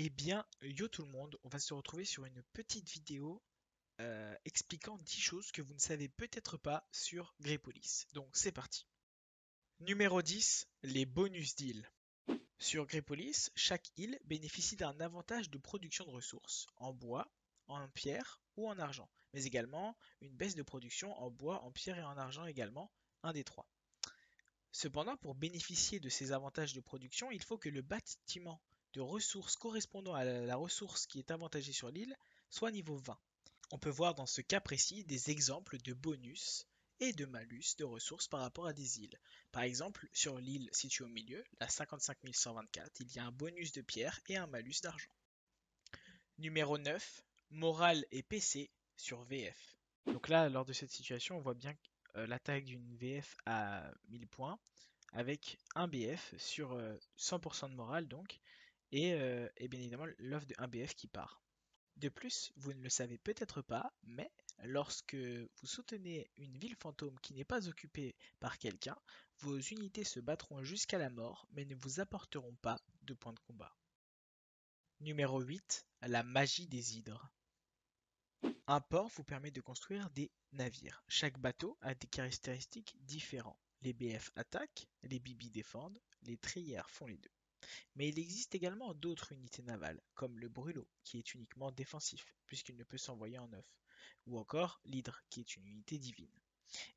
Eh bien, yo tout le monde, on va se retrouver sur une petite vidéo expliquant 10 choses que vous ne savez peut-être pas sur Grepolis. Donc c'est parti. Numéro 10, les bonus deals. Sur Grepolis, chaque île bénéficie d'un avantage de production de ressources en bois, en pierre ou en argent, mais également une baisse de production en bois, en pierre et en argent également, un des trois. Cependant, pour bénéficier de ces avantages de production, il faut que le bâtiment de ressources correspondant à la ressource qui est avantagée sur l'île soit niveau 20. On peut voir dans ce cas précis des exemples de bonus et de malus de ressources par rapport à des îles. Par exemple, sur l'île située au milieu, la 55 124, il y a un bonus de pierre et un malus d'argent. Numéro 9, morale et PC sur VF. Donc là, lors de cette situation, on voit bien l'attaque d'une VF à 1000 points avec un BF sur 100% de morale donc et bien évidemment l'offre de 1 BF qui part. De plus, vous ne le savez peut-être pas, mais lorsque vous soutenez une ville fantôme qui n'est pas occupée par quelqu'un, vos unités se battront jusqu'à la mort mais ne vous apporteront pas de points de combat. Numéro 8, la magie des hydres. Un port vous permet de construire des navires. Chaque bateau a des caractéristiques différentes. Les BF attaquent, les BB défendent, les trières font les deux. Mais il existe également d'autres unités navales, comme le brûlot, qui est uniquement défensif, puisqu'il ne peut s'envoyer en neuf, ou encore l'hydre, qui est une unité divine.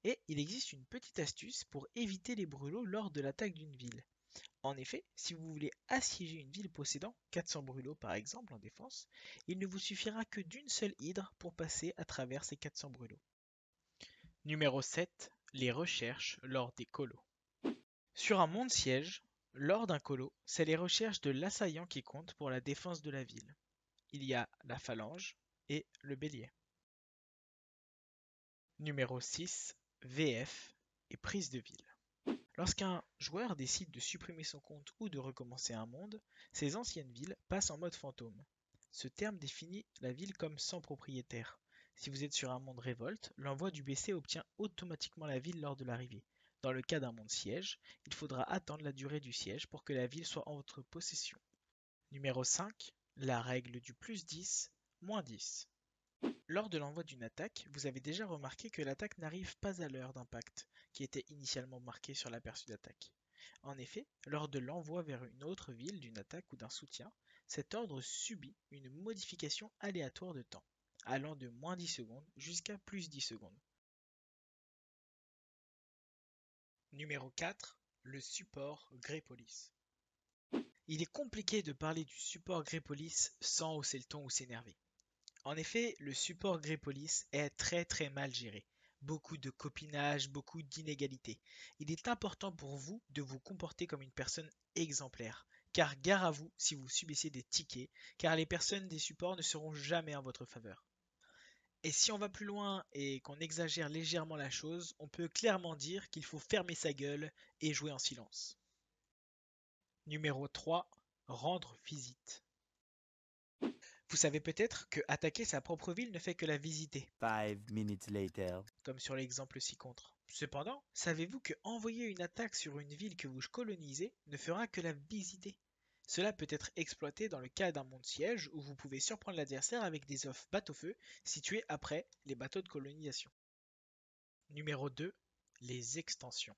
Et il existe une petite astuce pour éviter les brûlots lors de l'attaque d'une ville. En effet, si vous voulez assiéger une ville possédant 400 brûlots par exemple en défense, il ne vous suffira que d'une seule hydre pour passer à travers ces 400 brûlots. Numéro 7. Les recherches lors des colos. Sur un monde siège, lors d'un colo, c'est les recherches de l'assaillant qui comptent pour la défense de la ville. Il y a la phalange et le bélier. Numéro 6. VF et prise de ville. Lorsqu'un joueur décide de supprimer son compte ou de recommencer un monde, ses anciennes villes passent en mode fantôme. Ce terme définit la ville comme sans propriétaire. Si vous êtes sur un monde révolte, l'envoi du BC obtient automatiquement la ville lors de l'arrivée. Dans le cas d'un monde siège, il faudra attendre la durée du siège pour que la ville soit en votre possession. Numéro 5. La règle du plus 10, moins 10. Lors de l'envoi d'une attaque, vous avez déjà remarqué que l'attaque n'arrive pas à l'heure d'impact, qui était initialement marquée sur l'aperçu d'attaque. En effet, lors de l'envoi vers une autre ville d'une attaque ou d'un soutien, cet ordre subit une modification aléatoire de temps, allant de moins 10 secondes jusqu'à plus 10 secondes. Numéro 4. Le support Grepolis. Il est compliqué de parler du support Grepolis sans hausser le ton ou s'énerver. En effet, le support Grepolis est très mal géré. Beaucoup de copinage, beaucoup d'inégalités. Il est important pour vous de vous comporter comme une personne exemplaire. Car gare à vous si vous subissez des tickets, car les personnes des supports ne seront jamais en votre faveur. Et si on va plus loin et qu'on exagère légèrement la chose, on peut clairement dire qu'il faut fermer sa gueule et jouer en silence. Numéro 3. Rendre visite. Vous savez peut-être que attaquer sa propre ville ne fait que la visiter, 5 minutes later. comme sur l'exemple ci-contre. Cependant, savez-vous que envoyer une attaque sur une ville que vous colonisez ne fera que la visiter? Cela peut être exploité dans le cas d'un monde siège où vous pouvez surprendre l'adversaire avec des offres bateau-feu situés après les bateaux de colonisation. Numéro 2. Les extensions.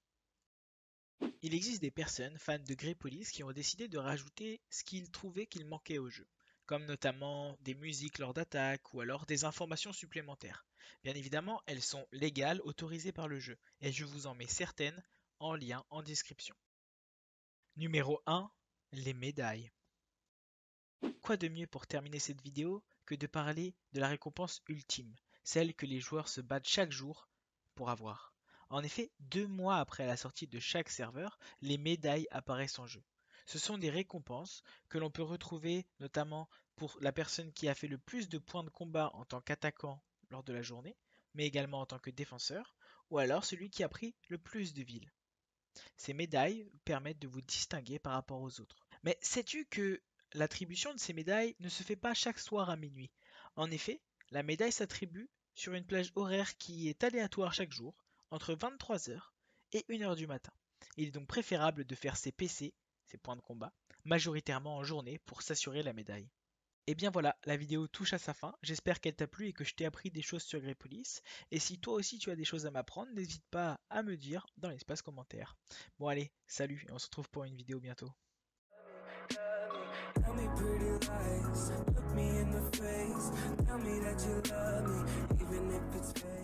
Il existe des personnes fans de Grepolis qui ont décidé de rajouter ce qu'ils trouvaient qu'il manquait au jeu, comme notamment des musiques lors d'attaques ou alors des informations supplémentaires. Bien évidemment, elles sont légales, autorisées par le jeu, et je vous en mets certaines en lien en description. Numéro 1. Les médailles. Quoi de mieux pour terminer cette vidéo que de parler de la récompense ultime, celle que les joueurs se battent chaque jour pour avoir. En effet, 2 mois après la sortie de chaque serveur, les médailles apparaissent en jeu. Ce sont des récompenses que l'on peut retrouver notamment pour la personne qui a fait le plus de points de combat en tant qu'attaquant lors de la journée, mais également en tant que défenseur, ou alors celui qui a pris le plus de villes. Ces médailles permettent de vous distinguer par rapport aux autres. Mais sais-tu que l'attribution de ces médailles ne se fait pas chaque soir à minuit? En effet, la médaille s'attribue sur une plage horaire qui est aléatoire chaque jour, entre 23h et 1h du matin. Il est donc préférable de faire ses PC, ses points de combat, majoritairement en journée pour s'assurer la médaille. Et bien voilà, la vidéo touche à sa fin. J'espère qu'elle t'a plu et que je t'ai appris des choses sur Grey Police. Et si toi aussi tu as des choses à m'apprendre, n'hésite pas à me dire dans l'espace commentaire. Bon allez, salut et on se retrouve pour une vidéo bientôt. Tell me pretty lies, look me in the face. Tell me that you love me, even if it's fake.